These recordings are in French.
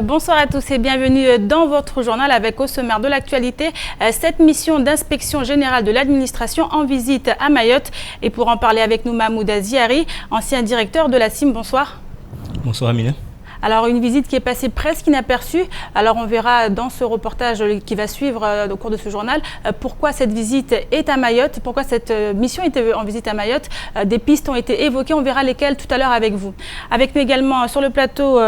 Bonsoir à tous et bienvenue dans votre journal avec au sommaire de l'actualité cette mission d'inspection générale de l'administration en visite à Mayotte. Et pour en parler avec nous, Mahmoud Ziari, ancien directeur de la CIM. Bonsoir. Bonsoir Amina. Alors une visite qui est passée presque inaperçue. Alors on verra dans ce reportage qui va suivre au cours de ce journal pourquoi cette visite est à Mayotte, pourquoi cette mission était en visite à Mayotte. Des pistes ont été évoquées, on verra lesquelles tout à l'heure avec vous. Avec nous également sur le plateau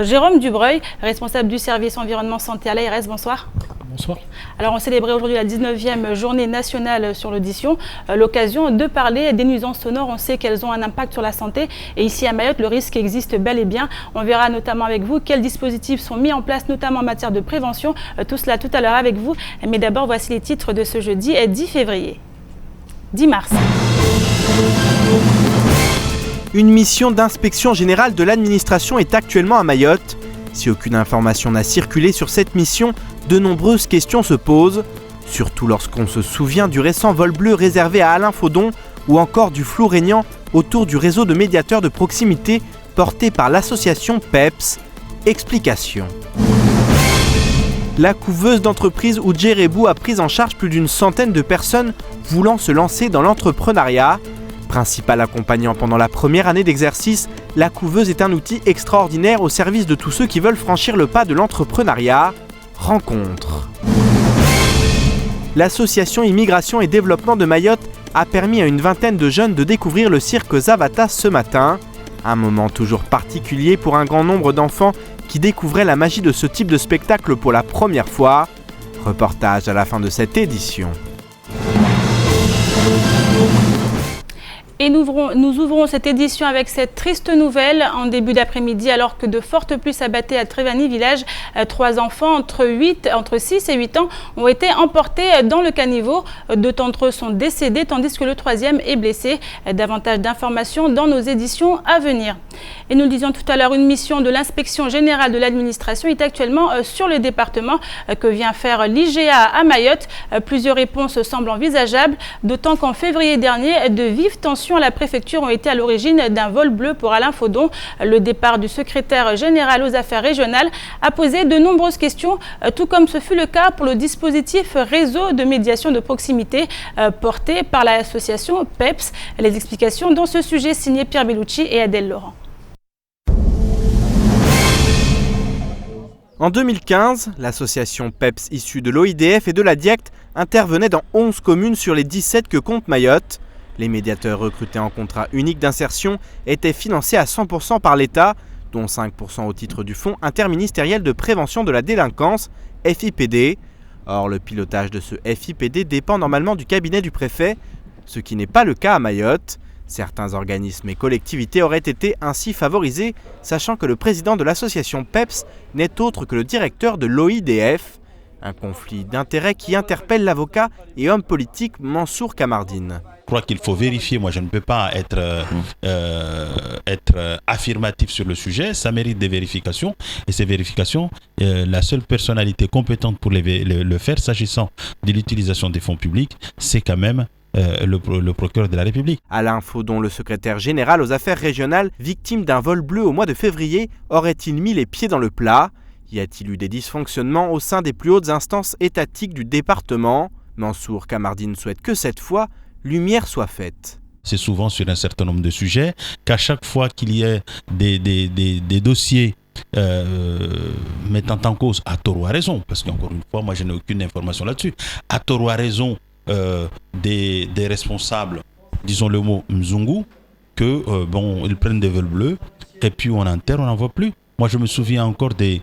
Jérôme Dubreuil, responsable du service environnement santé à l'ARS. Bonsoir. Bonsoir. Alors on célébrait aujourd'hui la 19e journée nationale sur l'audition, l'occasion de parler des nuisances sonores. On sait qu'elles ont un impact sur la santé et ici à Mayotte, le risque existe bel et bien. On verra notamment avec vous quels dispositifs sont mis en place, notamment en matière de prévention. Tout cela tout à l'heure avec vous. Mais d'abord, voici les titres de ce jeudi 10 février. 10 mars. Une mission d'inspection générale de l'administration est actuellement à Mayotte. Si aucune information n'a circulé sur cette mission, de nombreuses questions se posent, surtout lorsqu'on se souvient du récent vol bleu réservé à Alain Faudon ou encore du flou régnant autour du réseau de médiateurs de proximité porté par l'association PEPS. Explication. La couveuse d'entreprise Oudjérébou a pris en charge plus d'une centaine de personnes voulant se lancer dans l'entrepreneuriat. Principal accompagnant pendant la première année d'exercice, la couveuse est un outil extraordinaire au service de tous ceux qui veulent franchir le pas de l'entrepreneuriat. Rencontre. L'association Immigration et Développement de Mayotte a permis à une vingtaine de jeunes de découvrir le cirque Zavata ce matin. Un moment toujours particulier pour un grand nombre d'enfants qui découvraient la magie de ce type de spectacle pour la première fois. Reportage à la fin de cette édition. Et nous ouvrons cette édition avec cette triste nouvelle en début d'après-midi alors que de fortes pluies s'abattaient à Trévani village. 3 enfants entre 6 et 8 ans ont été emportés dans le caniveau. 2 d'entre eux sont décédés tandis que le 3e est blessé. Davantage d'informations dans nos éditions à venir. Et nous le disions tout à l'heure, une mission de l'inspection générale de l'administration est actuellement sur le département que vient faire l'IGA à Mayotte. Plusieurs réponses semblent envisageables, d'autant qu'en février dernier, de vives tensions à la préfecture ont été à l'origine d'un vol bleu pour Alain Faudon. Le départ du secrétaire général aux affaires régionales a posé de nombreuses questions, tout comme ce fut le cas pour le dispositif réseau de médiation de proximité porté par l'association PEPS. Les explications dans ce sujet signées Pierre Bellucci et Adèle Laurent. En 2015, l'association PEPS issue de l'OIDF et de la DIACT intervenait dans 11 communes sur les 17 que compte Mayotte. Les médiateurs recrutés en contrat unique d'insertion étaient financés à 100% par l'État, dont 5% au titre du Fonds interministériel de prévention de la délinquance, FIPD. Or, le pilotage de ce FIPD dépend normalement du cabinet du préfet, ce qui n'est pas le cas à Mayotte. Certains organismes et collectivités auraient été ainsi favorisés, sachant que le président de l'association PEPS n'est autre que le directeur de l'OIDF. Un conflit d'intérêts qui interpelle l'avocat et homme politique Mansour Kamardine. Je crois qu'il faut vérifier. Moi, je ne peux pas être affirmatif sur le sujet. Ça mérite des vérifications. Et ces vérifications, la seule personnalité compétente pour le faire, s'agissant de l'utilisation des fonds publics, c'est quand même le procureur de la République. Alain Faudon, le secrétaire général aux affaires régionales, victime d'un vol bleu au mois de février, aurait-il mis les pieds dans le plat ? Y a-t-il eu des dysfonctionnements au sein des plus hautes instances étatiques du département ? Mansour Kamardine souhaite que cette fois, lumière soit faite. C'est souvent sur un certain nombre de sujets qu'à chaque fois qu'il y ait des dossiers mettant en cause, à tort ou à raison, parce qu'encore une fois, moi je n'ai aucune information là-dessus, à tort ou à raison des responsables, disons le mot Mzungu, que ils prennent des vols bleus et puis on enterre, on n'en voit plus. Moi je me souviens encore des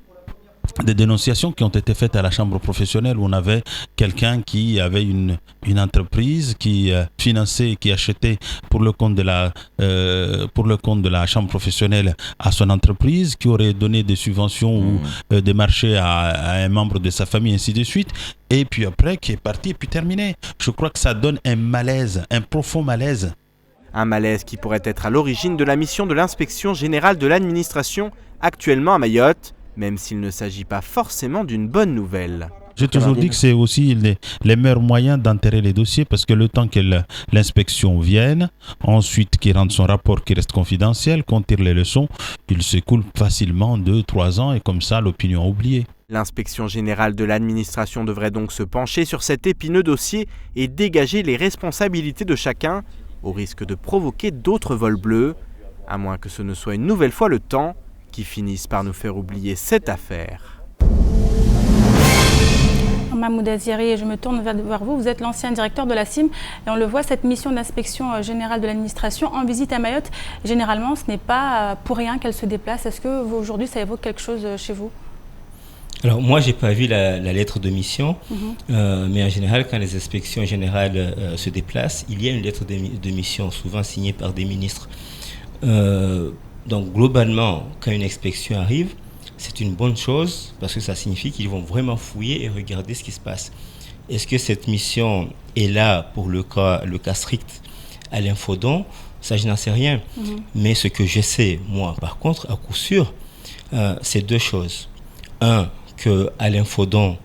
dénonciations qui ont été faites à la chambre professionnelle où on avait quelqu'un qui avait une entreprise qui finançait, qui achetait pour le compte de la chambre professionnelle à son entreprise, qui aurait donné des subventions ou des marchés à un membre de sa famille, ainsi de suite, et puis après qui est parti et puis terminé. Je crois que ça donne un malaise, un profond malaise. Un malaise qui pourrait être à l'origine de la mission de l'inspection générale de l'administration actuellement à Mayotte, même s'il ne s'agit pas forcément d'une bonne nouvelle. J'ai toujours dit que c'est aussi les meilleurs moyens d'enterrer les dossiers parce que le temps que l'inspection vienne, ensuite qu'il rende son rapport qui reste confidentiel, qu'on tire les leçons, il s'écoule facilement 2-3 ans et comme ça l'opinion a oublié. L'inspection générale de l'administration devrait donc se pencher sur cet épineux dossier et dégager les responsabilités de chacun, au risque de provoquer d'autres vols bleus, à moins que ce ne soit une nouvelle fois le temps qui finisse par nous faire oublier cette affaire. Mahmoud Aziari, je me tourne vers vous. Vous êtes l'ancien directeur de la CIM et on le voit, cette mission d'inspection générale de l'administration en visite à Mayotte. Généralement, ce n'est pas pour rien qu'elle se déplace. Est-ce que aujourd'hui, ça évoque quelque chose chez vous? Alors moi, j'ai pas vu la lettre de mission, mais en général, quand les inspections générales se déplacent, il y a une lettre de mission, souvent signée par des ministres. Donc globalement, quand une inspection arrive, c'est une bonne chose parce que ça signifie qu'ils vont vraiment fouiller et regarder ce qui se passe. Est-ce que cette mission est là pour le cas strict à l'Infodon? Ça, je n'en sais rien. Mais ce que je sais, moi, par contre, à coup sûr, c'est deux choses. Un, que Alain Fodon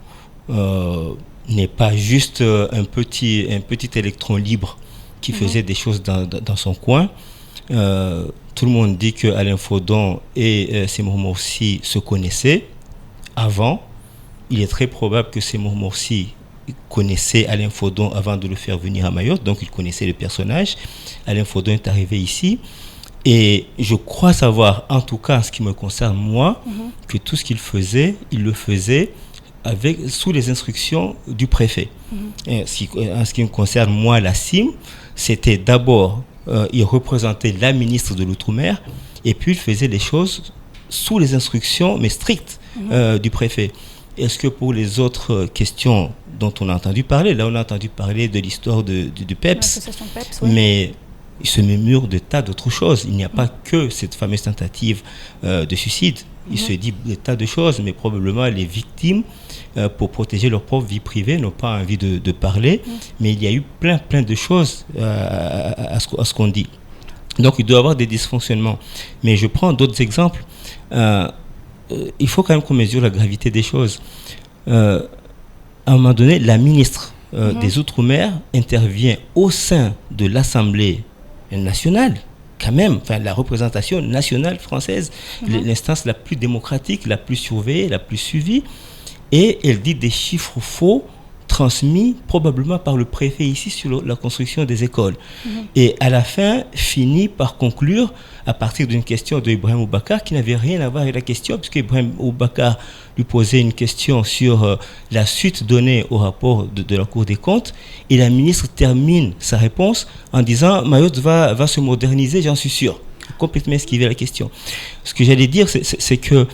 n'est pas juste un petit électron libre qui faisait des choses dans son coin. Tout le monde dit que Alain Fodon et Seymour Morsi se connaissaient avant. Il est très probable que Seymour Morsi connaissait Alain Fodon avant de le faire venir à Mayotte, donc il connaissait le personnage. Alain Fodon est arrivé ici. Et je crois savoir, en tout cas en ce qui me concerne moi, que tout ce qu'il faisait, il le faisait sous les instructions du préfet. Et en ce qui me concerne moi, la CIM, c'était d'abord, il représentait la ministre de l'Outre-mer, et puis il faisait les choses sous les instructions, mais strictes, du préfet. Est-ce que pour les autres questions dont on a entendu parler, là on a entendu parler de l'histoire du PEPS, mais il se murmure de tas d'autres choses. Il n'y a pas que cette fameuse tentative de suicide. Il se dit des tas de choses, mais probablement les victimes, pour protéger leur propre vie privée, n'ont pas envie de parler. Mais il y a eu plein de choses à ce qu'on dit. Donc il doit y avoir des dysfonctionnements. Mais je prends d'autres exemples. Il faut quand même qu'on mesure la gravité des choses. À un moment donné, la ministre des Outre-mer intervient au sein de l'Assemblée nationale, quand même, enfin la représentation nationale française, l'instance la plus démocratique, la plus surveillée, la plus suivie, et elle dit des chiffres faux transmis probablement par le préfet ici sur la construction des écoles. Et à la fin, finit par conclure à partir d'une question de Ibrahim Boubacar qui n'avait rien à voir avec la question, puisque Ibrahim Boubacar lui posait une question sur la suite donnée au rapport de la Cour des comptes, et la ministre termine sa réponse en disant « Mayotte va se moderniser, j'en suis sûr ». Complètement esquivé la question. Ce que j'allais dire, c'est que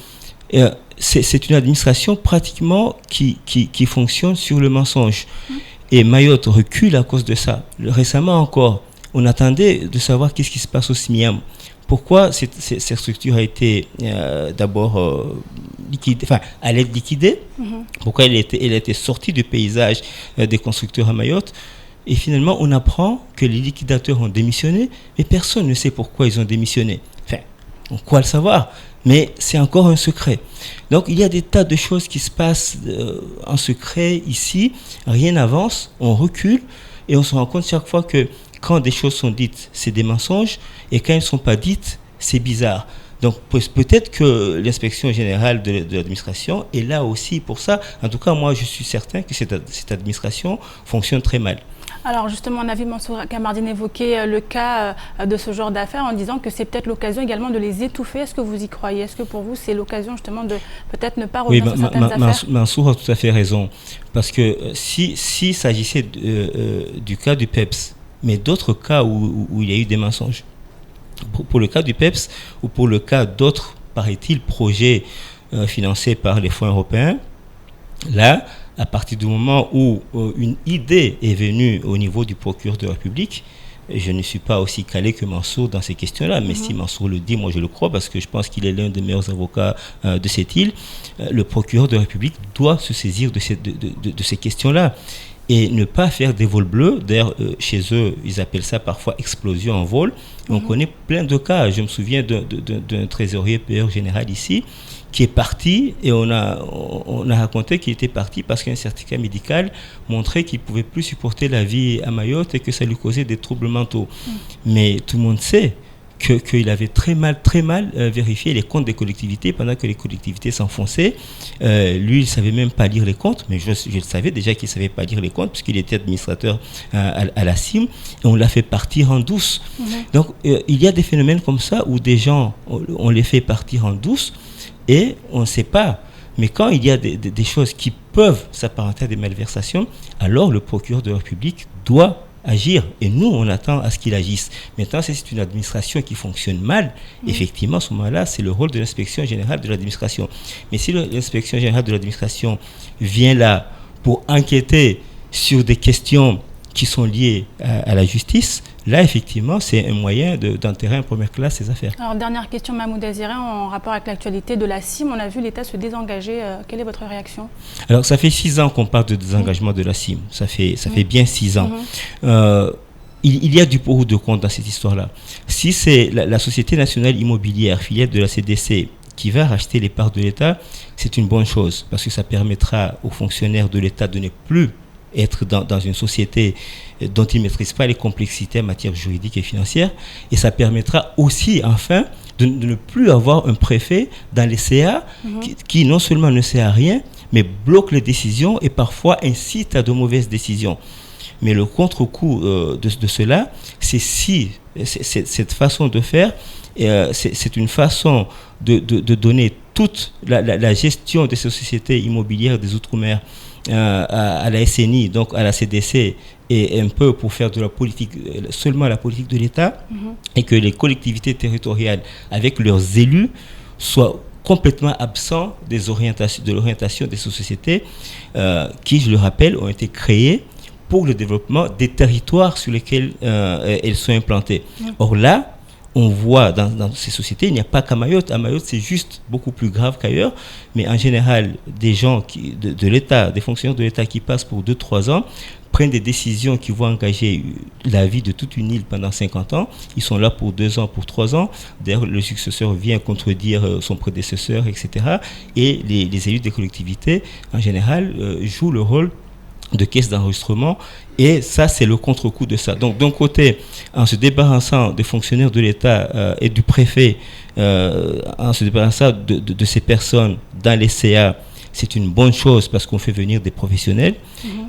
c'est une administration pratiquement qui fonctionne sur le mensonge. Et Mayotte recule à cause de ça. Récemment encore, on attendait de savoir qu'est-ce qui se passe au SMIAM. Pourquoi cette structure a été d'abord liquidée, enfin, elle est liquidée. Pourquoi elle a été sortie du paysage des constructeurs à Mayotte. Et finalement, on apprend que les liquidateurs ont démissionné, mais personne ne sait pourquoi ils ont démissionné. Enfin, on croit le savoir, mais c'est encore un secret. Donc, il y a des tas de choses qui se passent en secret ici. Rien n'avance, on recule, et on se rend compte chaque fois que quand des choses sont dites, c'est des mensonges, et quand elles ne sont pas dites, c'est bizarre. Donc peut-être que l'inspection générale de l'administration est là aussi pour ça. En tout cas, moi, je suis certain que cette administration fonctionne très mal. Alors justement, on a vu Mansour Kamardine évoquer le cas de ce genre d'affaires en disant que c'est peut-être l'occasion également de les étouffer. Est-ce que vous y croyez? Est-ce que pour vous, c'est l'occasion justement de peut-être ne pas revenir sur certaines affaires? Mansour a tout à fait raison. Parce que s'il s'agissait du cas du PEPS, mais d'autres cas où il y a eu des mensonges, pour le cas du PEPS ou pour le cas d'autres, paraît-il, projets financés par les fonds européens, là, à partir du moment où une idée est venue au niveau du procureur de la République, je ne suis pas aussi calé que Mansour dans ces questions-là, mais si Mansour le dit, moi je le crois, parce que je pense qu'il est l'un des meilleurs avocats de cette île. Le procureur de la République doit se saisir de ces questions-là. et ne pas faire des vols bleus. D'ailleurs, chez eux, ils appellent ça parfois explosion en vol. Et on connaît plein de cas. Je me souviens d'un trésorier payeur général ici qui est parti, et on a raconté qu'il était parti parce qu'un certificat médical montrait qu'il ne pouvait plus supporter la vie à Mayotte et que ça lui causait des troubles mentaux. Mais tout le monde sait qu'il avait très mal vérifié les comptes des collectivités pendant que les collectivités s'enfonçaient. Lui, il ne savait même pas lire les comptes, mais je le savais déjà qu'il ne savait pas lire les comptes puisqu'il était administrateur à la CIM, et on l'a fait partir en douce. Donc, il y a des phénomènes comme ça où des gens, on les fait partir en douce et on ne sait pas. Mais quand il y a des choses qui peuvent s'apparenter à des malversations, alors le procureur de la République doit agir. Et nous, on attend à ce qu'il agisse. Maintenant, si c'est une administration qui fonctionne mal, effectivement, à ce moment-là, c'est le rôle de l'inspection générale de l'administration. Mais si l'inspection générale de l'administration vient là pour enquêter sur des questions qui sont liées à la justice, là, effectivement, c'est un moyen d'enterrer en première classe ces affaires. Alors, dernière question, Mahmoud Désiré, en rapport avec l'actualité de la CIM, on a vu l'État se désengager. Quelle est votre réaction? Alors, ça fait 6 ans qu'on parle de désengagement de la CIM. Ça fait bien 6 ans. Il y a du pour ou de contre dans cette histoire-là. Si c'est la Société nationale immobilière, filiale de la CDC, qui va racheter les parts de l'État, c'est une bonne chose, parce que ça permettra aux fonctionnaires de l'État de ne plus être dans une société dont ils ne maîtrisent pas les complexités en matière juridique et financière, et ça permettra aussi, enfin, de ne plus avoir un préfet dans les CA qui non seulement ne sait à rien, mais bloque les décisions et parfois incite à de mauvaises décisions. Mais le contre-coup de cela, c'est si cette façon de faire, c'est une façon de donner toute la gestion de ces sociétés immobilières des Outre-mer à la SNI, donc à la CDC, et un peu pour faire de la politique, seulement la politique de l'État, et que les collectivités territoriales, avec leurs élus, soient complètement absents de l'orientation des sociétés qui, je le rappelle, ont été créées pour le développement des territoires sur lesquels elles sont implantées. Or là, on voit dans ces sociétés, il n'y a pas qu'à Mayotte. À Mayotte, c'est juste beaucoup plus grave qu'ailleurs. Mais en général, des gens de l'État, des fonctionnaires de l'État qui passent pour 2-3 ans, prennent des décisions qui vont engager la vie de toute une île pendant 50 ans. Ils sont là pour 2 ans, pour 3 ans. D'ailleurs, le successeur vient contredire son prédécesseur, etc. Et les élus des collectivités, en général, jouent le rôle de caisse d'enregistrement, et ça, c'est le contre-coup de ça. Donc, d'un côté, en se débarrassant des fonctionnaires de l'État et du préfet, en se débarrassant de ces personnes dans les CA, c'est une bonne chose parce qu'on fait venir des professionnels.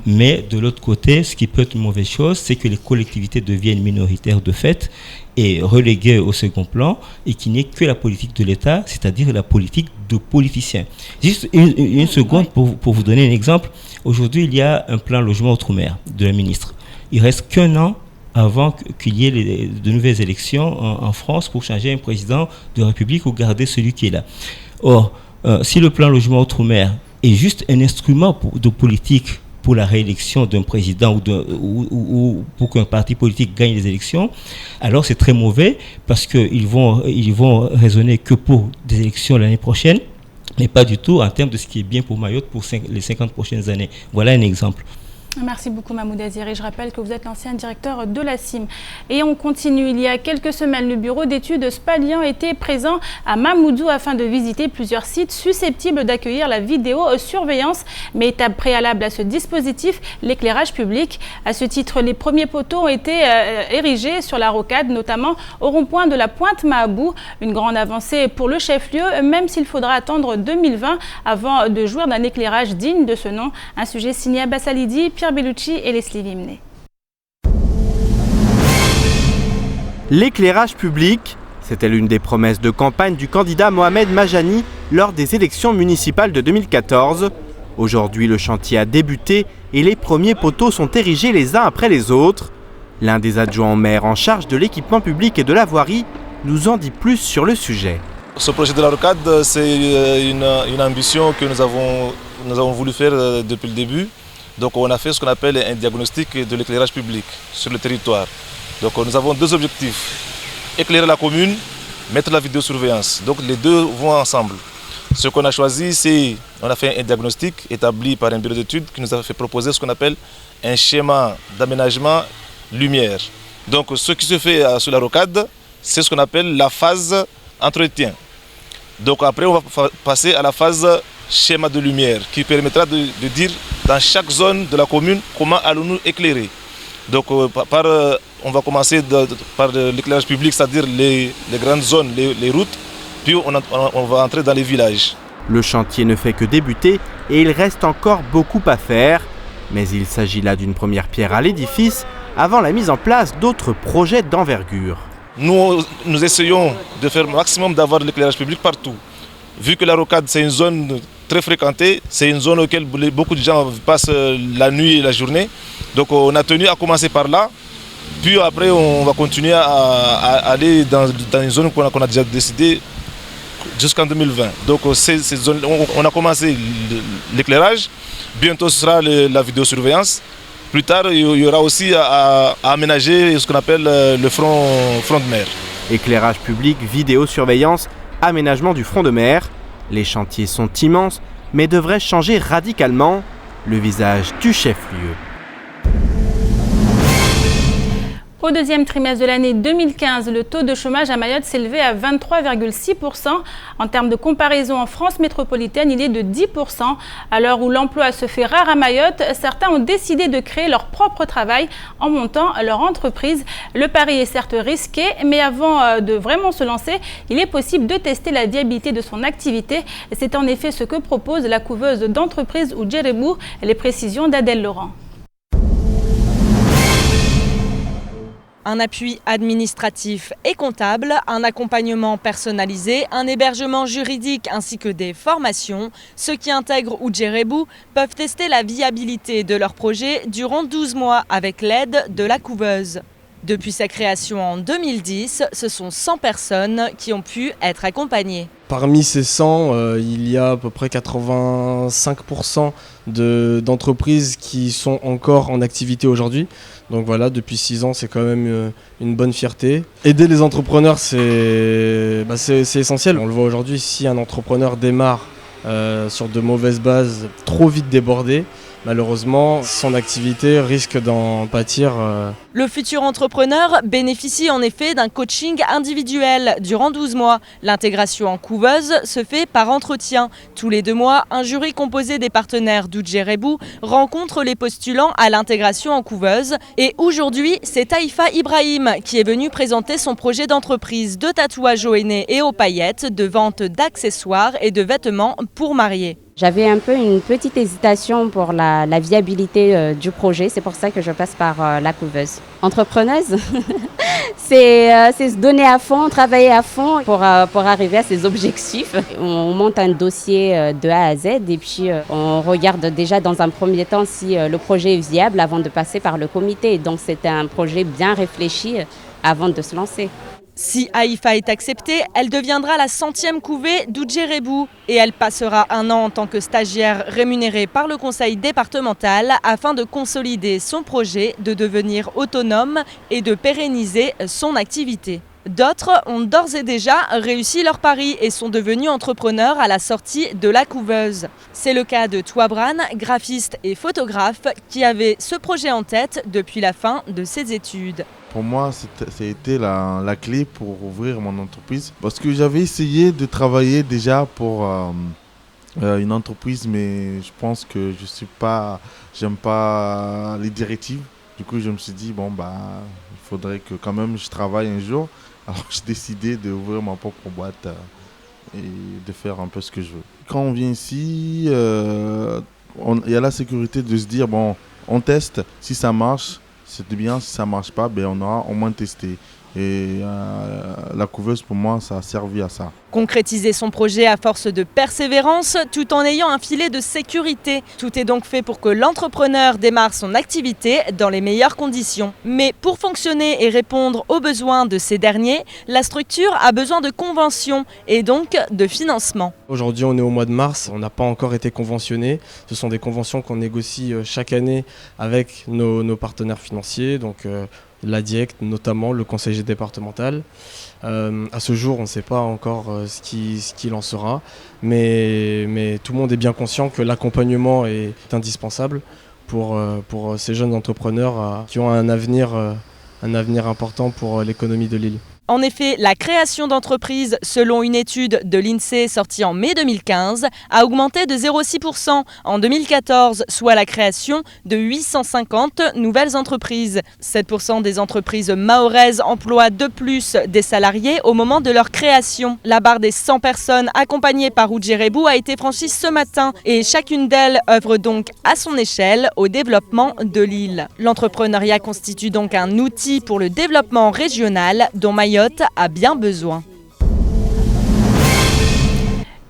Mais de l'autre côté, ce qui peut être une mauvaise chose, c'est que les collectivités deviennent minoritaires de fait et reléguées au second plan, et qu'il n'y ait que la politique de l'État, c'est-à-dire la politique de politiciens. Juste une seconde pour vous donner un exemple. Aujourd'hui, il y a un plan logement outre-mer de la ministre. Il reste qu'un an avant qu'il y ait de nouvelles élections en France pour changer un président de la République ou garder celui qui est là. Or, si le plan logement outre-mer est juste un instrument de politique pour la réélection d'un président ou pour qu'un parti politique gagne les élections, alors c'est très mauvais parce qu'ils vont raisonner que pour des élections l'année prochaine, mais pas du tout en termes de ce qui est bien pour Mayotte pour les 50 prochaines années. Voilà un exemple. Merci beaucoup Mahmoud Désiré. Je rappelle que vous êtes l'ancien directeur de la CIM. Et on continue. Il y a quelques semaines, le bureau d'études Spalian était présent à Mamoudzou afin de visiter plusieurs sites susceptibles d'accueillir la vidéosurveillance. Mais étape préalable à ce dispositif, l'éclairage public. À ce titre, les premiers poteaux ont été érigés sur la rocade, notamment au rond-point de la Pointe Mahabou. Une grande avancée pour le chef-lieu, même s'il faudra attendre 2020 avant de jouir d'un éclairage digne de ce nom. Un sujet signé Abbas Alidi, Pierre Bellucci et Leslie Vimné. L'éclairage public, c'était l'une des promesses de campagne du candidat Mohamed Majani lors des élections municipales de 2014. Aujourd'hui, le chantier a débuté et les premiers poteaux sont érigés les uns après les autres. L'un des adjoints au maire en charge de l'équipement public et de la voirie nous en dit plus sur le sujet. Ce projet de la rocade, c'est une ambition que nous avons voulu faire depuis le début. Donc on a fait ce qu'on appelle un diagnostic de l'éclairage public sur le territoire. Donc nous avons 2 objectifs. Éclairer la commune, mettre la vidéosurveillance. Donc les deux vont ensemble. Ce qu'on a choisi, c'est, on a fait un diagnostic établi par un bureau d'études qui nous a fait proposer ce qu'on appelle un schéma d'aménagement lumière. Donc ce qui se fait sur la rocade, c'est ce qu'on appelle la phase entretien. Donc après, on va passer à la phase schéma de lumière qui permettra de dire dans chaque zone de la commune comment allons-nous éclairer. Donc on va commencer par l'éclairage public, c'est-à-dire les grandes zones, les routes, puis on va entrer dans les villages. Le chantier ne fait que débuter et il reste encore beaucoup à faire. Mais il s'agit là d'une première pierre à l'édifice avant la mise en place d'autres projets d'envergure. Nous essayons de faire le maximum d'avoir de l'éclairage public partout. Vu que la rocade c'est une zone très fréquentée, c'est une zone auquel beaucoup de gens passent la nuit et la journée. Donc on a tenu à commencer par là, puis après on va continuer à aller dans une zone qu'on a déjà décidé jusqu'en 2020. Donc ces zones, on a commencé l'éclairage, bientôt ce sera la vidéosurveillance. Plus tard, il y aura aussi à aménager ce qu'on appelle le front de mer. Éclairage public, vidéosurveillance, aménagement du front de mer. Les chantiers sont immenses, mais devraient changer radicalement le visage du chef-lieu. Au deuxième trimestre de l'année 2015, le taux de chômage à Mayotte s'élevait à 23,6%. En termes de comparaison en France métropolitaine, il est de 10%. À l'heure où l'emploi se fait rare à Mayotte, certains ont décidé de créer leur propre travail en montant leur entreprise. Le pari est certes risqué, mais avant de vraiment se lancer, il est possible de tester la viabilité de son activité. C'est en effet ce que propose la couveuse d'entreprise Udjerebou. Les précisions d'Adèle Laurent. Un appui administratif et comptable, un accompagnement personnalisé, un hébergement juridique ainsi que des formations. Ceux qui intègrent Udjerebou peuvent tester la viabilité de leur projet durant 12 mois avec l'aide de la couveuse. Depuis sa création en 2010, ce sont 100 personnes qui ont pu être accompagnées. Parmi ces 100, il y a à peu près 85% d'entreprises qui sont encore en activité aujourd'hui. Donc voilà, depuis 6 ans, c'est quand même une bonne fierté. Aider les entrepreneurs, c'est essentiel. On le voit aujourd'hui, si un entrepreneur démarre sur de mauvaises bases, trop vite débordé, malheureusement, son activité risque d'en pâtir. Le futur entrepreneur bénéficie en effet d'un coaching individuel durant 12 mois. L'intégration en couveuse se fait par entretien. Tous les 2 mois, un jury composé des partenaires d'Udjerebou rencontre les postulants à l'intégration en couveuse. Et aujourd'hui, c'est Taïfa Ibrahim qui est venu présenter son projet d'entreprise de tatouage au henné et aux paillettes, de vente d'accessoires et de vêtements pour mariés. J'avais un peu une petite hésitation pour la viabilité du projet, c'est pour ça que je passe par la couveuse. Entrepreneuse, c'est se donner à fond, travailler à fond pour arriver à ses objectifs. On monte un dossier de A à Z et puis on regarde déjà dans un premier temps si le projet est viable avant de passer par le comité. Donc c'était un projet bien réfléchi avant de se lancer. Si Haïfa est acceptée, elle deviendra la 100e couvée d'Udjerebou et elle passera 1 an en tant que stagiaire rémunérée par le conseil départemental afin de consolider son projet, de devenir autonome et de pérenniser son activité. D'autres ont d'ores et déjà réussi leur pari et sont devenus entrepreneurs à la sortie de la couveuse. C'est le cas de Touabran, graphiste et photographe, qui avait ce projet en tête depuis la fin de ses études. Pour moi, c'était la clé pour ouvrir mon entreprise. Parce que j'avais essayé de travailler déjà pour une entreprise, mais je pense que j'aime pas les directives. Du coup, je me suis dit, il faudrait que quand même je travaille un jour. Alors j'ai décidé d'ouvrir ma propre boîte et de faire un peu ce que je veux. Quand on vient ici, il y a la sécurité de se dire, on teste, si ça marche, c'est bien, si ça ne marche pas, on aura au moins testé. Et la couveuse, pour moi, ça a servi à ça. Concrétiser son projet à force de persévérance, tout en ayant un filet de sécurité. Tout est donc fait pour que l'entrepreneur démarre son activité dans les meilleures conditions. Mais pour fonctionner et répondre aux besoins de ces derniers, la structure a besoin de conventions et donc de financement. Aujourd'hui, on est au mois de mars, on n'a pas encore été conventionné. Ce sont des conventions qu'on négocie chaque année avec nos partenaires financiers. Donc, la DIECT notamment, le conseiller départemental. À ce jour, on ne sait pas encore ce qu'il en sera, mais tout le monde est bien conscient que l'accompagnement est indispensable pour ces jeunes entrepreneurs qui ont un avenir important pour l'économie de l'île. En effet, la création d'entreprises, selon une étude de l'INSEE sortie en mai 2015, a augmenté de 0,6% en 2014, soit la création de 850 nouvelles entreprises. 7% des entreprises mahoraises emploient de plus des salariés au moment de leur création. La barre des 100 personnes accompagnées par Udjerebu a été franchie ce matin et chacune d'elles œuvre donc à son échelle au développement de l'île. L'entrepreneuriat constitue donc un outil pour le développement régional dont Mayotte a bien besoin.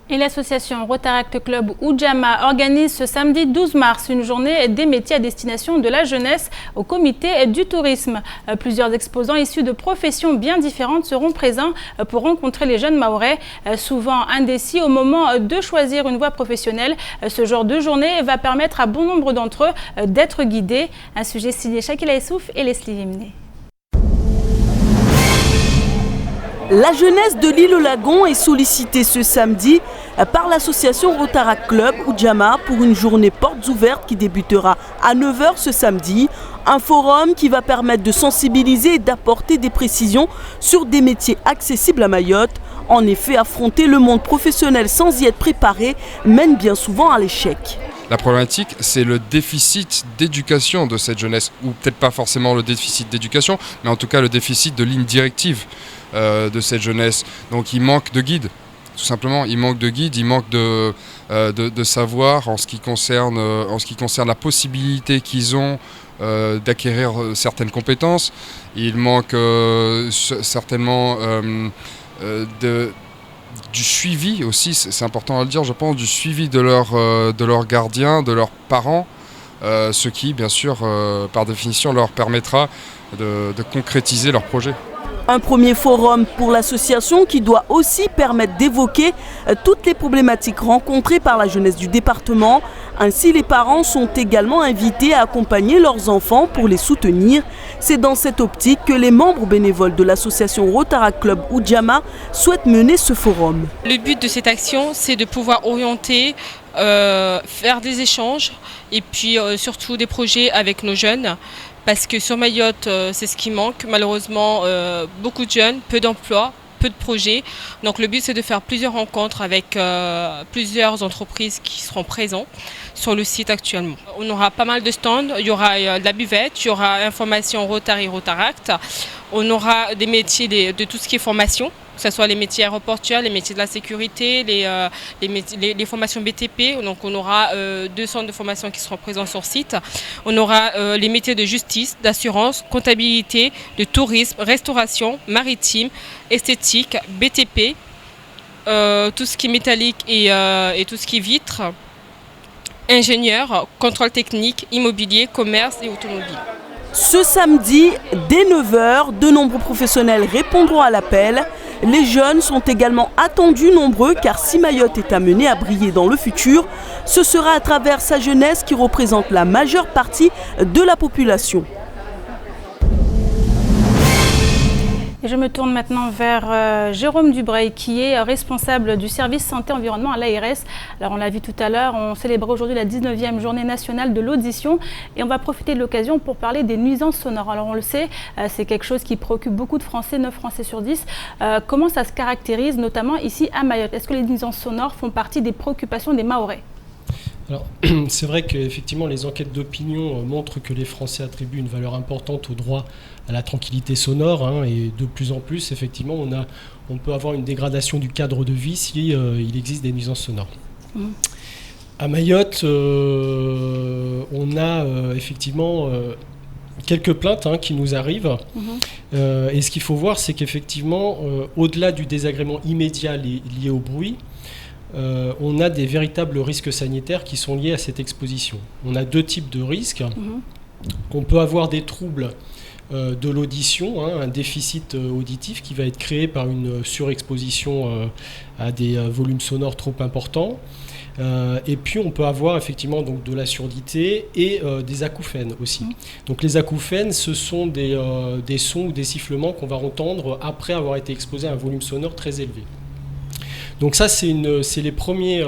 Et l'association Rotaract Club Ujamaa organise ce samedi 12 mars une journée des métiers à destination de la jeunesse au comité du tourisme. Plusieurs exposants issus de professions bien différentes seront présents pour rencontrer les jeunes Mahorais, souvent indécis au moment de choisir une voie professionnelle. Ce genre de journée va permettre à bon nombre d'entre eux d'être guidés. Un sujet signé Shakila Essouf et Leslie Yemné. La jeunesse de l'île-Lagon est sollicitée ce samedi par l'association Rotaract Club Ujamaa pour une journée portes ouvertes qui débutera à 9h ce samedi. Un forum qui va permettre de sensibiliser et d'apporter des précisions sur des métiers accessibles à Mayotte. En effet, affronter le monde professionnel sans y être préparé mène bien souvent à l'échec. La problématique, c'est le déficit d'éducation de cette jeunesse, ou peut-être pas forcément le déficit d'éducation, mais en tout cas le déficit de ligne directive de cette jeunesse. Donc il manque de guides, tout simplement. Il manque de guides, il manque de savoir en ce qui concerne la possibilité qu'ils ont d'acquérir certaines compétences. Il manque certainement du suivi aussi, c'est important à le dire, je pense, du suivi de leurs gardiens, de leurs parents, ce qui, bien sûr, par définition, leur permettra de concrétiser leurs projets. Un premier forum pour l'association qui doit aussi permettre d'évoquer toutes les problématiques rencontrées par la jeunesse du département. Ainsi, les parents sont également invités à accompagner leurs enfants pour les soutenir. C'est dans cette optique que les membres bénévoles de l'association Rotaract Club Ujamaa souhaitent mener ce forum. Le but de cette action, c'est de pouvoir orienter, faire des échanges et puis surtout des projets avec nos jeunes. Parce que sur Mayotte, c'est ce qui manque. Malheureusement, beaucoup de jeunes, peu d'emplois, peu de projets. Donc le but, c'est de faire plusieurs rencontres avec plusieurs entreprises qui seront présentes sur le site actuellement. On aura pas mal de stands, il y aura de la buvette, il y aura information Rotary Rotaract. On aura des métiers de tout ce qui est formation, que ce soit les métiers aéroportuaires, les métiers de la sécurité, les formations BTP. Donc on aura 2 centres de formation qui seront présents sur site. On aura les métiers de justice, d'assurance, comptabilité, de tourisme, restauration, maritime, esthétique, BTP, tout ce qui est métallique et tout ce qui est vitre, ingénieur, contrôle technique, immobilier, commerce et automobile. Ce samedi, dès 9h, de nombreux professionnels répondront à l'appel. Les jeunes sont également attendus nombreux car si Mayotte est amenée à briller dans le futur, ce sera à travers sa jeunesse qui représente la majeure partie de la population. Et je me tourne maintenant vers Jérôme Dubreuil, qui est responsable du service santé-environnement à l'ARS. Alors on l'a vu tout à l'heure, on célébrait aujourd'hui la 19e journée nationale de l'audition et on va profiter de l'occasion pour parler des nuisances sonores. Alors on le sait, c'est quelque chose qui préoccupe beaucoup de Français, 9 Français sur 10. Comment ça se caractérise, notamment ici à Mayotte? Est-ce que les nuisances sonores font partie des préoccupations des Mahorais? Alors, c'est vrai qu'effectivement, les enquêtes d'opinion montrent que les Français attribuent une valeur importante au droit à la tranquillité sonore, et de plus en plus, effectivement, on peut avoir une dégradation du cadre de vie si il existe des nuisances sonores. À Mayotte, on a effectivement quelques plaintes qui nous arrivent. Et ce qu'il faut voir, c'est qu'effectivement, au-delà du désagrément immédiat lié au bruit, on a des véritables risques sanitaires qui sont liés à cette exposition. On a 2 types de risques. On peut avoir des troubles de l'audition, un déficit auditif qui va être créé par une surexposition à des volumes sonores trop importants. Et puis on peut avoir effectivement donc de la surdité et des acouphènes aussi. Donc les acouphènes, ce sont des sons ou des sifflements qu'on va entendre après avoir été exposé à un volume sonore très élevé. Donc ça, c'est les premiers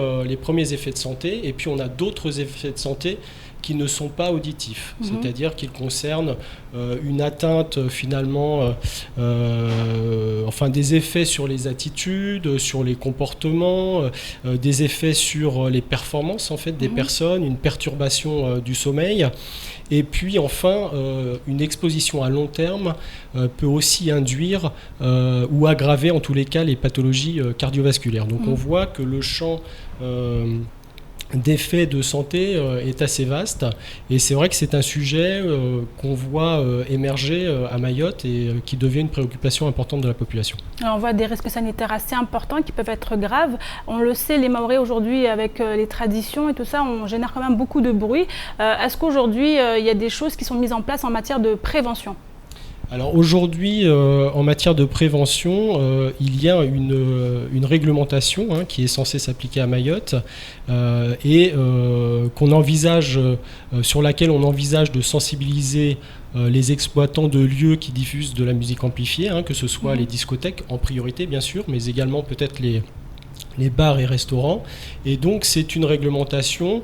effets de santé. Et puis on a d'autres effets de santé qui ne sont pas auditifs, c'est-à-dire qu'ils concernent une atteinte finalement, des effets sur les attitudes, sur les comportements, des effets sur les performances en fait des personnes, une perturbation du sommeil. Et puis enfin, une exposition à long terme peut aussi induire ou aggraver en tous les cas les pathologies cardiovasculaires. Donc on voit que le champ d'effets de santé est assez vaste, et c'est vrai que c'est un sujet qu'on voit émerger à Mayotte et qui devient une préoccupation importante de la population. Alors on voit des risques sanitaires assez importants qui peuvent être graves. On le sait, les Mahorais aujourd'hui, avec les traditions et tout ça, on génère quand même beaucoup de bruit. Est-ce qu'aujourd'hui, il y a des choses qui sont mises en place en matière de prévention ? Alors aujourd'hui, en matière de prévention, il y a une réglementation qui est censée s'appliquer à Mayotte qu'on envisage, sur laquelle on envisage de sensibiliser les exploitants de lieux qui diffusent de la musique amplifiée, que ce soit les discothèques en priorité bien sûr, mais également peut-être les bars et restaurants. Et donc c'est une réglementation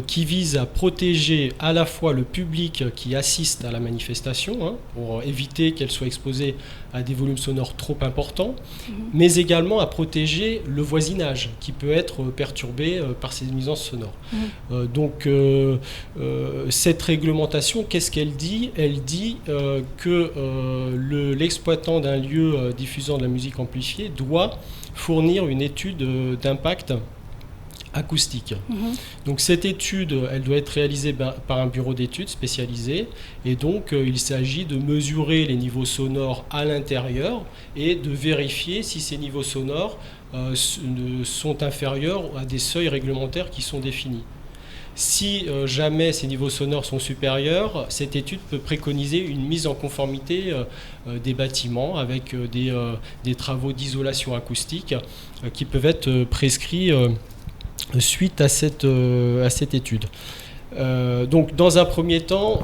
qui vise à protéger à la fois le public qui assiste à la manifestation, pour éviter qu'elle soit exposée à des volumes sonores trop importants, mais également à protéger le voisinage qui peut être perturbé par ces nuisances sonores. Donc cette réglementation, qu'est-ce qu'elle dit ? Elle dit que l'exploitant d'un lieu diffusant de la musique amplifiée doit fournir une étude d'impact acoustique. Donc cette étude, elle doit être réalisée par un bureau d'études spécialisé, et donc il s'agit de mesurer les niveaux sonores à l'intérieur et de vérifier si ces niveaux sonores sont inférieurs à des seuils réglementaires qui sont définis. Si jamais ces niveaux sonores sont supérieurs, cette étude peut préconiser une mise en conformité des bâtiments avec des travaux d'isolation acoustique qui peuvent être prescrits suite à cette étude. Donc dans un premier temps,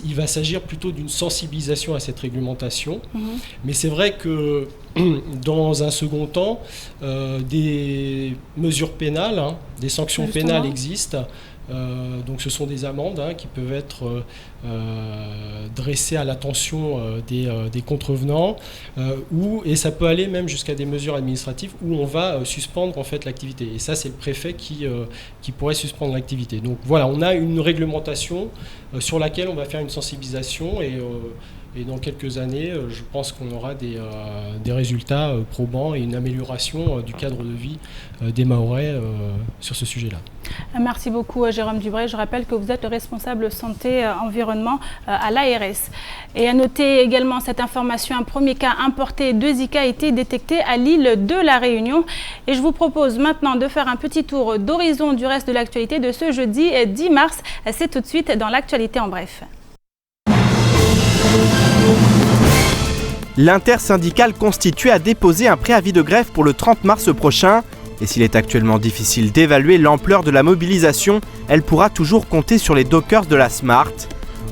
il va s'agir plutôt d'une sensibilisation à cette réglementation, mais c'est vrai que dans un second temps, des mesures pénales, des sanctions pénales existent. Donc ce sont des amendes qui peuvent être dressées à l'attention des contrevenants, et ça peut aller même jusqu'à des mesures administratives où on va suspendre en fait l'activité. Et ça, c'est le préfet qui pourrait suspendre l'activité. Donc voilà, on a une réglementation sur laquelle on va faire une sensibilisation, et dans quelques années, je pense qu'on aura des résultats probants et une amélioration du cadre de vie des Mahorais sur ce sujet-là. Merci beaucoup Jérôme Dubray. Je rappelle que vous êtes le responsable santé-environnement à l'ARS. Et à noter également cette information, un premier cas importé de Zika a été détecté à l'île de la Réunion. Et je vous propose maintenant de faire un petit tour d'horizon du reste de l'actualité de ce jeudi 10 mars. C'est tout de suite dans l'actualité en bref. L'intersyndicale constituée a déposé un préavis de grève pour le 30 mars prochain. Et s'il est actuellement difficile d'évaluer l'ampleur de la mobilisation, elle pourra toujours compter sur les dockers de la Smart.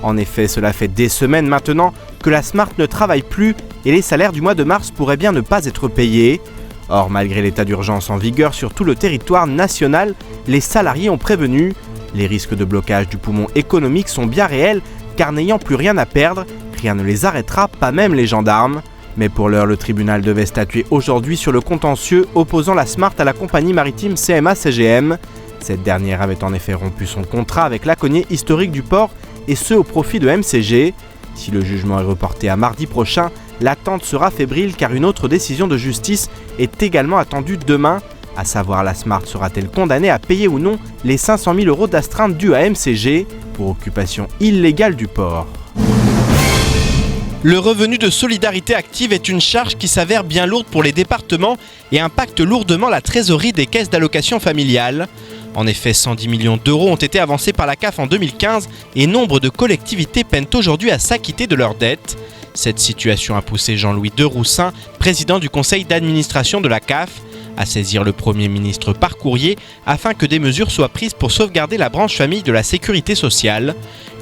En effet, cela fait des semaines maintenant que la Smart ne travaille plus et les salaires du mois de mars pourraient bien ne pas être payés. Or, malgré l'état d'urgence en vigueur sur tout le territoire national, les salariés ont prévenu. Les risques de blocage du poumon économique sont bien réels, car n'ayant plus rien à perdre, rien ne les arrêtera, pas même les gendarmes. Mais pour l'heure, le tribunal devait statuer aujourd'hui sur le contentieux opposant la Smart à la compagnie maritime CMA-CGM. Cette dernière avait en effet rompu son contrat avec l'aconnier historique du port, et ce au profit de MCG. Si le jugement est reporté à mardi prochain, l'attente sera fébrile car une autre décision de justice est également attendue demain. À savoir, la Smart sera-t-elle condamnée à payer ou non les 500 000 € d'astreinte dues à MCG pour occupation illégale du port. Le revenu de solidarité active est une charge qui s'avère bien lourde pour les départements et impacte lourdement la trésorerie des caisses d'allocation familiale. En effet, 110 millions d'euros ont été avancés par la CAF en 2015 et nombre de collectivités peinent aujourd'hui à s'acquitter de leurs dettes. Cette situation a poussé Jean-Louis Deroussin, président du conseil d'administration de la CAF, à saisir le Premier ministre par courrier afin que des mesures soient prises pour sauvegarder la branche famille de la sécurité sociale.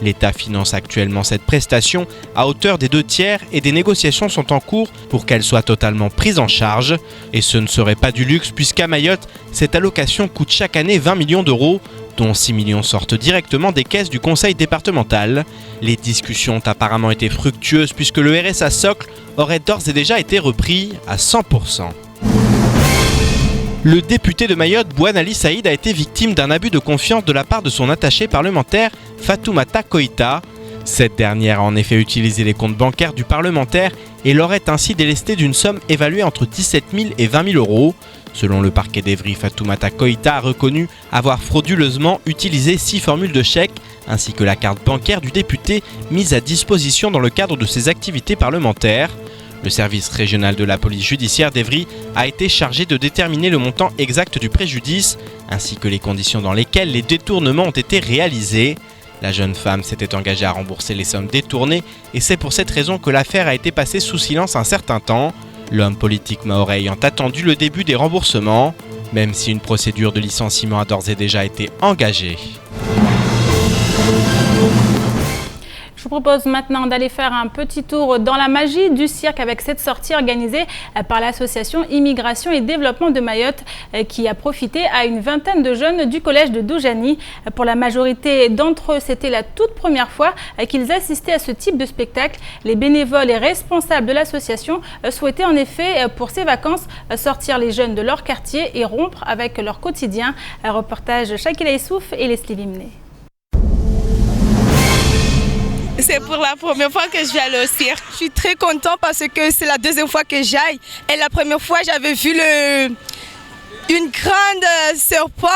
L'État finance actuellement cette prestation à hauteur des 2/3 et des négociations sont en cours pour qu'elle soit totalement prise en charge. Et ce ne serait pas du luxe puisqu'à Mayotte, cette allocation coûte chaque année 20 millions d'euros, dont 6 millions sortent directement des caisses du conseil départemental. Les discussions ont apparemment été fructueuses puisque le RSA socle aurait d'ores et déjà été repris à 100%. Le député de Mayotte, Bouane Ali Saïd, a été victime d'un abus de confiance de la part de son attaché parlementaire, Fatoumata Koïta. Cette dernière a en effet utilisé les comptes bancaires du parlementaire et l'aurait ainsi délesté d'une somme évaluée entre 17 000 et 20 000 euros. Selon le parquet d'Evry, Fatoumata Koïta a reconnu avoir frauduleusement utilisé 6 formules de chèques ainsi que la carte bancaire du député mise à disposition dans le cadre de ses activités parlementaires. Le service régional de la police judiciaire d'Evry a été chargé de déterminer le montant exact du préjudice ainsi que les conditions dans lesquelles les détournements ont été réalisés. La jeune femme s'était engagée à rembourser les sommes détournées et c'est pour cette raison que l'affaire a été passée sous silence un certain temps. L'homme politique mahorais ayant attendu le début des remboursements, même si une procédure de licenciement a d'ores et déjà été engagée. Je vous propose maintenant d'aller faire un petit tour dans la magie du cirque avec cette sortie organisée par l'association Immigration et Développement de Mayotte qui a profité à une vingtaine de jeunes du collège de Doujani. Pour la majorité d'entre eux, c'était la toute première fois qu'ils assistaient à ce type de spectacle. Les bénévoles et responsables de l'association souhaitaient en effet pour ces vacances sortir les jeunes de leur quartier et rompre avec leur quotidien. Un reportage Shakila Issouf et Leslie Vimné. C'est pour la première fois que je vais aller au cirque. Je suis très content parce que c'est la deuxième fois que j'aille. Et la première fois, j'avais vu une grande serpent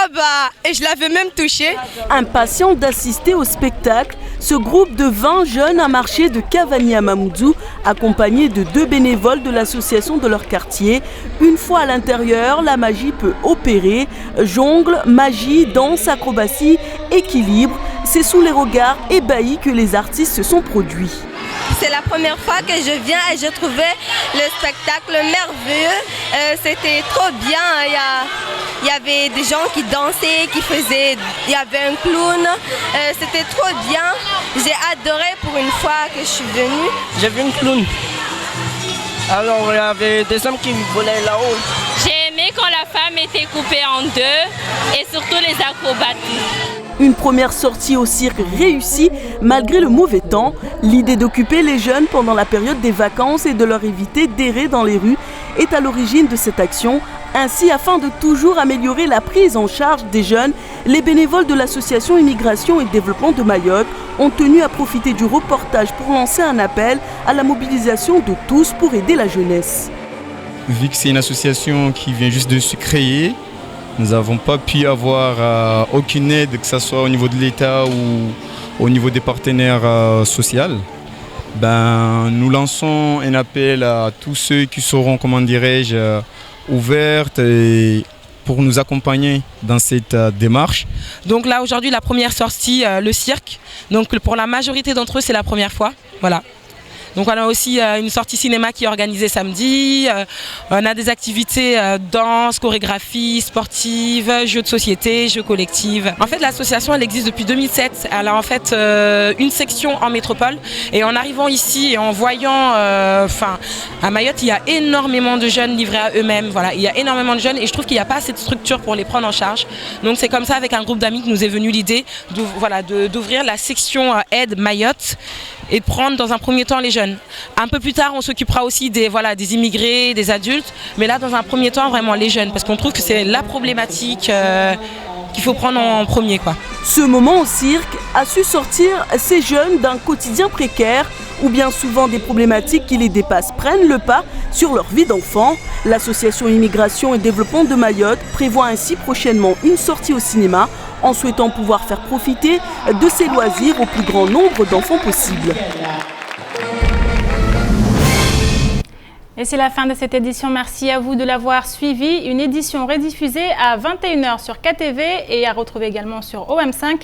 et je l'avais même touchée. Impatient d'assister au spectacle, ce groupe de 20 jeunes a marché de Cavani à Mamoudzou, accompagné de 2 bénévoles de l'association de leur quartier. Une fois à l'intérieur, la magie peut opérer. Jongle, magie, danse, acrobatie, équilibre. C'est sous les regards ébahis que les artistes se sont produits. C'est la première fois que je viens et je trouvais le spectacle merveilleux. C'était trop bien. Il y avait des gens qui dansaient, il y avait un clown. C'était trop bien. J'ai adoré pour une fois que je suis venue. J'ai vu un clown. Alors il y avait des hommes qui volaient là-haut. J'ai aimé quand la femme était coupée en deux et surtout les acrobates. Une première sortie au cirque réussie malgré le mauvais temps. L'idée d'occuper les jeunes pendant la période des vacances et de leur éviter d'errer dans les rues est à l'origine de cette action. Ainsi, afin de toujours améliorer la prise en charge des jeunes, les bénévoles de l'association Immigration et Développement de Mayotte ont tenu à profiter du reportage pour lancer un appel à la mobilisation de tous pour aider la jeunesse. Vu que c'est une association qui vient juste de se créer, nous n'avons pas pu avoir aucune aide, que ce soit au niveau de l'État ou au niveau des partenaires sociaux. Nous lançons un appel à tous ceux qui seront, ouvertes pour nous accompagner dans cette démarche. Donc là aujourd'hui la première sortie, le cirque. Donc pour la majorité d'entre eux c'est la première fois. Voilà. Donc on a aussi une sortie cinéma qui est organisée samedi, on a des activités danse, chorégraphie, sportive, jeux de société, jeux collectifs. En fait l'association elle existe depuis 2007, elle a en fait une section en métropole et en arrivant ici et en voyant, à Mayotte il y a énormément de jeunes livrés à eux-mêmes, voilà, il y a énormément de jeunes et je trouve qu'il n'y a pas assez de structure pour les prendre en charge. Donc c'est comme ça avec un groupe d'amis que nous est venue l'idée d'ouvrir la section aide Mayotte et de prendre dans un premier temps les jeunes. Un peu plus tard, on s'occupera aussi des immigrés, des adultes, mais là, dans un premier temps, vraiment les jeunes, parce qu'on trouve que c'est la problématique qu'il faut prendre en premier, quoi. Ce moment au cirque a su sortir ces jeunes d'un quotidien précaire où bien souvent des problématiques qui les dépassent prennent le pas sur leur vie d'enfant. L'association Immigration et Développement de Mayotte prévoit ainsi prochainement une sortie au cinéma en souhaitant pouvoir faire profiter de ces loisirs au plus grand nombre d'enfants possible. Et c'est la fin de cette édition. Merci à vous de l'avoir suivi. Une édition rediffusée à 21h sur KTV et à retrouver également sur OM5.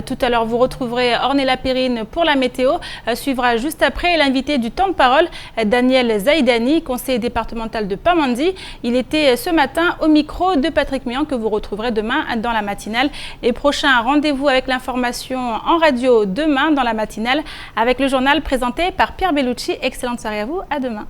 Tout à l'heure, vous retrouverez Ornella Périne pour la météo. Suivra juste après l'invité du temps de parole, Daniel Zaïdani, conseiller départemental de Pamandzi. Il était ce matin au micro de Patrick Mian que vous retrouverez demain dans la matinale. Et prochain rendez-vous avec l'information en radio demain dans la matinale avec le journal présenté par Pierre Bellucci. Excellente soirée à vous. À demain.